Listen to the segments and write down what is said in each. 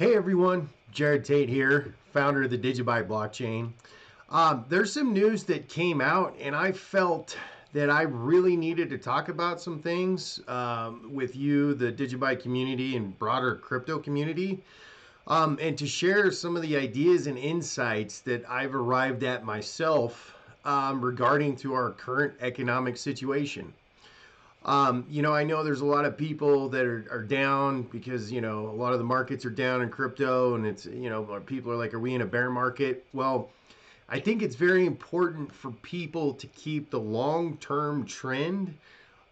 Hey everyone, Jared Tate here, founder of the Digibyte blockchain. There's some news that came out, and I felt that I really needed to talk about some things with you, the Digibyte community, and broader crypto community, and to share some of the ideas and insights that I've arrived at myself regarding to our current economic situation. I know there's a lot of people that are down because, a lot of the markets are down in crypto, and people are like, are we in a bear market? Well, I think it's very important for people to keep the long-term trend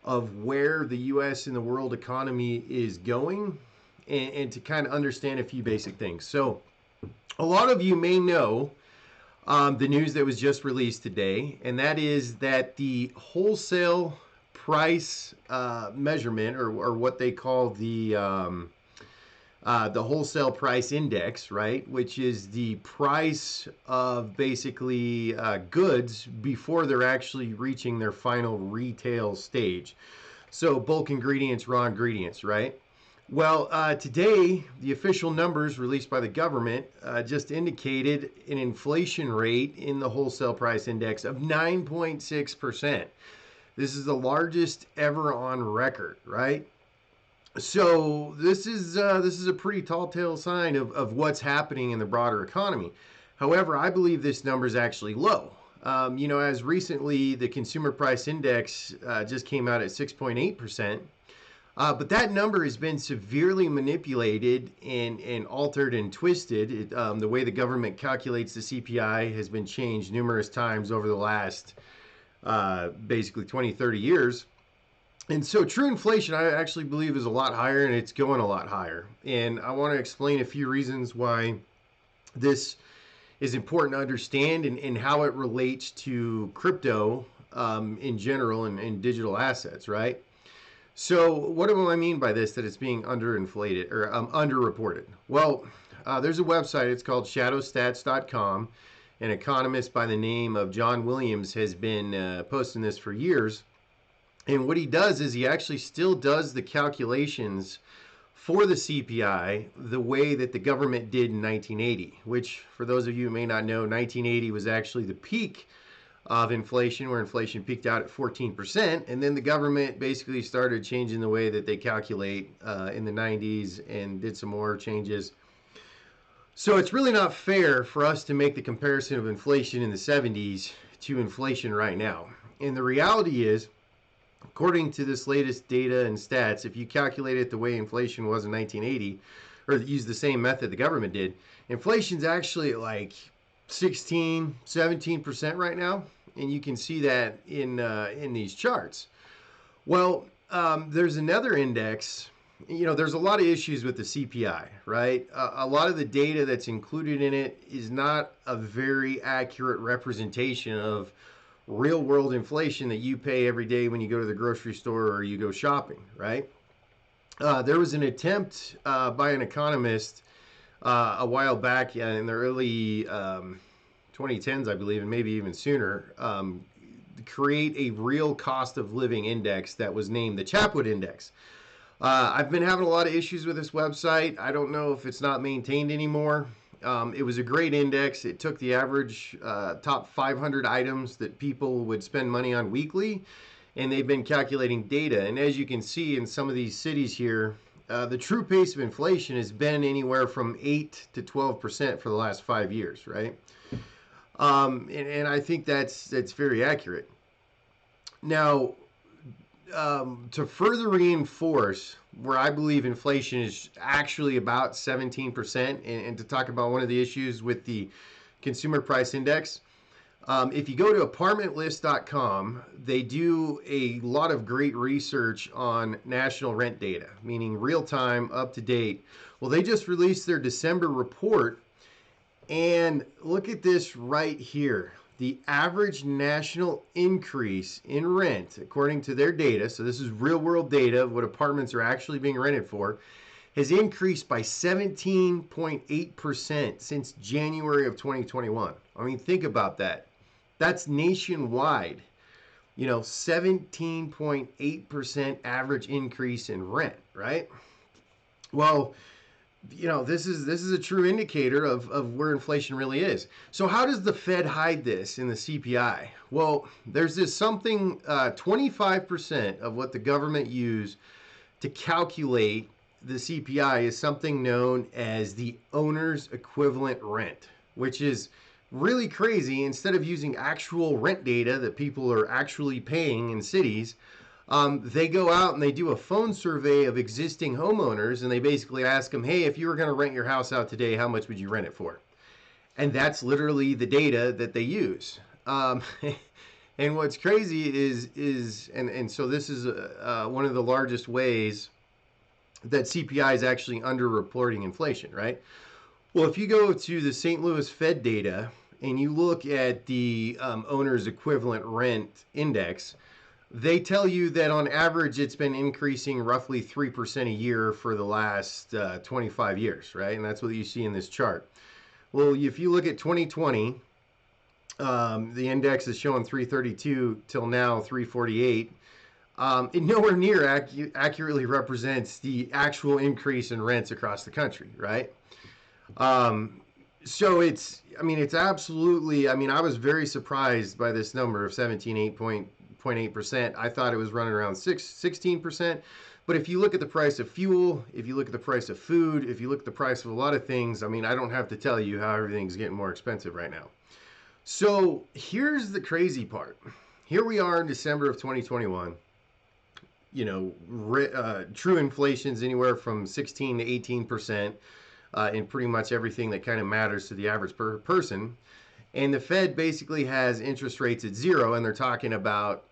of where the U.S. and the world economy is going and to kind of understand a few basic things. So a lot of you may know the news that was just released today, and that is that the wholesale price measurement, or what they call the wholesale price index, right, which is the price of basically goods before they're actually reaching their final retail stage. So bulk ingredients, raw ingredients, right? Well, today, the official numbers released by the government just indicated an inflation rate in the wholesale price index of 9.6%. This is the largest ever on record, right? So this is a pretty tall tale sign of what's happening in the broader economy. However, I believe this number is actually low. As recently the consumer price index just came out at 6.8%. But that number has been severely manipulated and altered and twisted. The way the government calculates the CPI has been changed numerous times over the last basically 20, 30 years. And so true inflation, I actually believe, is a lot higher, and it's going a lot higher. And I want to explain a few reasons why this is important to understand and how it relates to crypto in general and digital assets, right? So what do I mean by this, that it's being underinflated or underreported? Well, there's a website. It's called shadowstats.com. An economist by the name of John Williams has been posting this for years. And what he does is he actually still does the calculations for the CPI the way that the government did in 1980, which, for those of you who may not know, 1980 was actually the peak of inflation, where inflation peaked out at 14%, and then the government basically started changing the way that they calculate in the 90s and did some more changes. So it's really not fair for us to make the comparison of inflation in the 70s to inflation right now. And the reality is, according to this latest data and stats, if you calculate it the way inflation was in 1980, or use the same method the government did, inflation's actually at like 16, 17% right now, and you can see that in these charts. Well, there's another index. There's a lot of issues with the CPI, right? A lot of the data that's included in it is not a very accurate representation of real world inflation that you pay every day when you go to the grocery store or you go shopping, right? There was an attempt by an economist a while back in the early 2010s, I believe, and maybe even sooner, to create a real cost of living index that was named the Chapwood Index. I've been having a lot of issues with this website. I don't know if it's not maintained anymore. It was a great index. It took the average top 500 items that people would spend money on weekly, and they've been calculating data. And as you can see in some of these cities here, the true pace of inflation has been anywhere from 8 to 12% for the last 5 years, right? And I think that's very accurate. Now, to further reinforce where I believe inflation is actually about 17%, and to talk about one of the issues with the consumer price index, if you go to apartmentlist.com, they do a lot of great research on national rent data, meaning real time, up to date. Well, they just released their December report, and look at this right here. The average national increase in rent, according to their data, so this is real world data of what apartments are actually being rented for, has increased by 17.8% since January of 2021. I mean, think about that. That's nationwide. 17.8% average increase in rent, right? Well, this is a true indicator of where inflation really is. So how does the Fed hide this in the CPI? Well, there's this something 25% of what the government use to calculate the CPI is something known as the owner's equivalent rent, which is really crazy. Instead of using actual rent data that people are actually paying in cities, they go out and they do a phone survey of existing homeowners, and they basically ask them, hey, if you were going to rent your house out today, how much would you rent it for? And that's literally the data that they use. And what's crazy is so this is one of the largest ways that CPI is actually underreporting inflation, right? Well, if you go to the St. Louis Fed data and you look at the owner's equivalent rent index, they tell you that on average it's been increasing roughly 3% a year for the last 25 years, right? And that's what you see in this chart. Well, if you look at 2020, the index is showing 332 till now 348. It nowhere near accurately represents the actual increase in rents across the country, right? So it's absolutely, I was very surprised by this number of 17.8%. I thought it was running around 16%. But if you look at the price of fuel, if you look at the price of food, if you look at the price of a lot of things, I don't have to tell you how everything's getting more expensive right now. So here's the crazy part. Here we are in December of 2021. True inflation's anywhere from 16 to 18% in pretty much everything that kind of matters to the average person. And the Fed basically has interest rates at zero, and they're talking about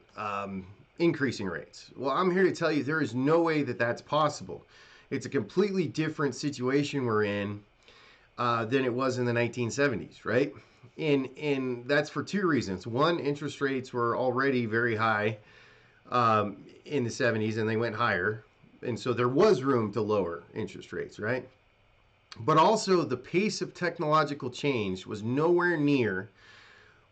increasing rates. Well, I'm here to tell you there is no way that that's possible. It's a completely different situation we're in than it was in the 1970s, right? And that's for two reasons. One, interest rates were already very high in the 70s, and they went higher. And so there was room to lower interest rates, right? But also the pace of technological change was nowhere near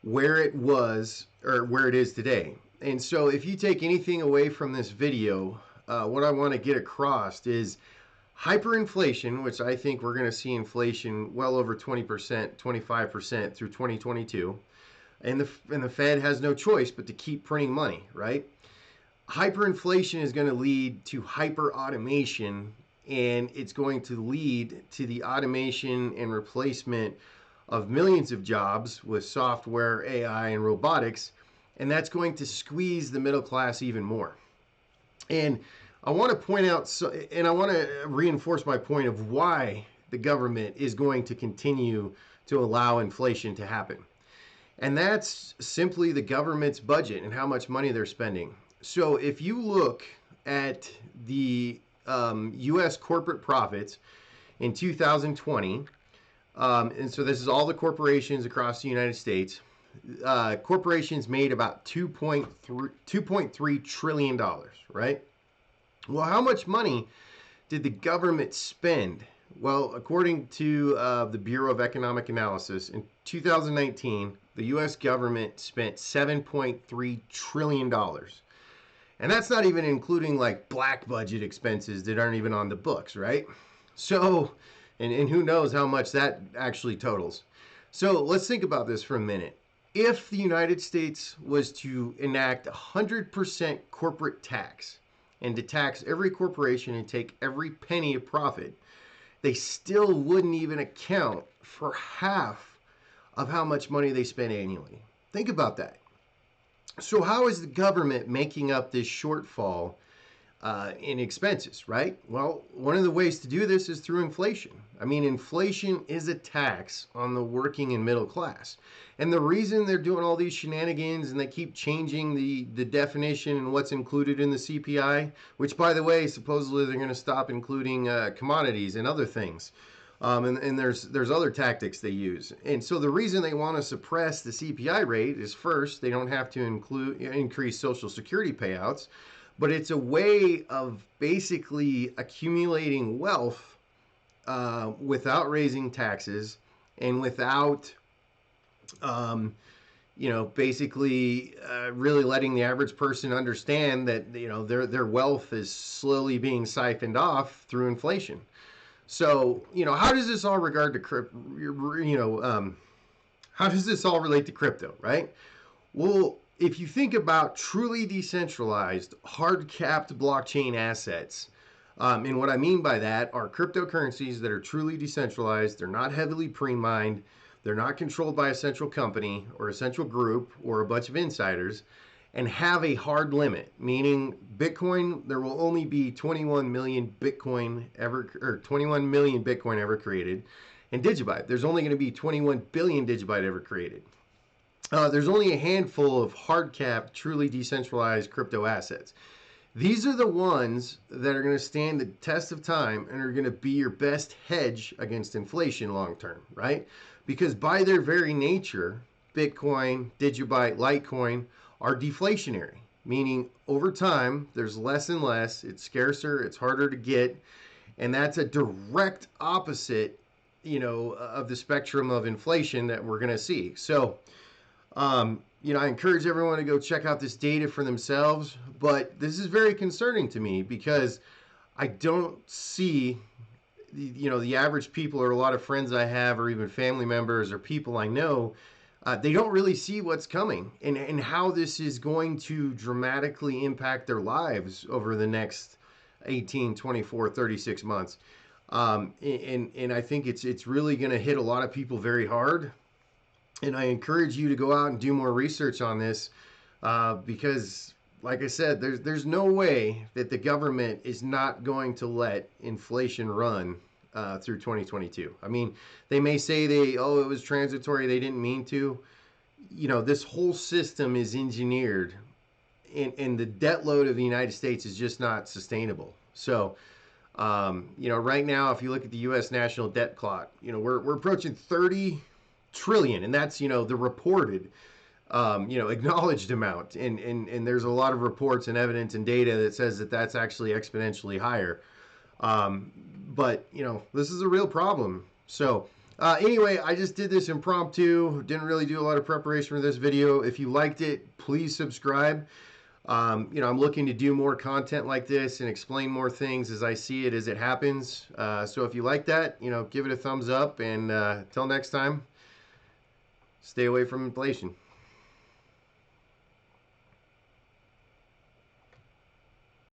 where it was or where it is today. And so if you take anything away from this video, what I want to get across is hyperinflation, which I think we're going to see inflation well over 20%, 25% through 2022. And the Fed has no choice but to keep printing money, right? Hyperinflation is going to lead to hyper automation, and it's going to lead to the automation and replacement of millions of jobs with software, AI, and robotics, and that's going to squeeze the middle class even more. And I want to point out, and I want to reinforce my point of why the government is going to continue to allow inflation to happen. And that's simply the government's budget and how much money they're spending. So if you look at the U.S. corporate profits in 2020, and so this is all the corporations across the United States, corporations made about $2.3 trillion, right? Well, how much money did the government spend? Well, according to the Bureau of Economic Analysis, in 2019, the U.S. government spent $7.3 trillion. And that's not even including like black budget expenses that aren't even on the books, right? So, and who knows how much that actually totals. So let's think about this for a minute. If the United States was to enact 100% corporate tax and to tax every corporation and take every penny of profit, they still wouldn't even account for half of how much money they spend annually. Think about that. So how is the government making up this shortfall in expenses, right? Well, one of the ways to do this is through inflation. Inflation is a tax on the working and middle class. And the reason they're doing all these shenanigans and they keep changing the definition and what's included in the CPI, which, by the way, supposedly they're going to stop including commodities and other things. And there's other tactics they use. And so the reason they want to suppress the CPI rate is, first, they don't have to increase Social Security payouts, but it's a way of basically accumulating wealth without raising taxes and without, basically really letting the average person understand that, their wealth is slowly being siphoned off through inflation. So, how does this all regard to crypto? How does this all relate to crypto, right? Well, if you think about truly decentralized, hard capped blockchain assets, and what I mean by that are cryptocurrencies that are truly decentralized, they're not heavily pre mined, they're not controlled by a central company or a central group or a bunch of insiders, and have a hard limit, meaning Bitcoin, there will only be 21 million Bitcoin ever, or 21 million Bitcoin ever created. And Digibyte, there's only going to be 21 billion Digibyte ever created. There's only a handful of hard cap, truly decentralized crypto assets. These are the ones that are going to stand the test of time and are going to be your best hedge against inflation long term, right? Because by their very nature, Bitcoin, Digibyte, Litecoin are deflationary, meaning over time there's less and less, it's scarcer, it's harder to get, and that's a direct opposite, of the spectrum of inflation that we're going to see. So, I encourage everyone to go check out this data for themselves, but this is very concerning to me because I don't see, the average people or a lot of friends I have or even family members or people I know, they don't really see what's coming and how this is going to dramatically impact their lives over the next 18, 24, 36 months. And I think it's really going to hit a lot of people very hard. And I encourage you to go out and do more research on this because, like I said, there's no way that the government is not going to let inflation run through 2022. I mean, they may say it was transitory, they didn't mean to. This whole system is engineered, and the debt load of the United States is just not sustainable. So, right now, if you look at the U.S. national debt clock, we're approaching 30 trillion, and that's the reported, acknowledged amount, and there's a lot of reports and evidence and data that says that that's actually exponentially higher. But this is a real problem. So anyway, I just did this impromptu. Didn't really do a lot of preparation for this video. If you liked it, please subscribe. I'm looking to do more content like this and explain more things as I see it as it happens. So if you like that, give it a thumbs up. And until next time, stay away from inflation.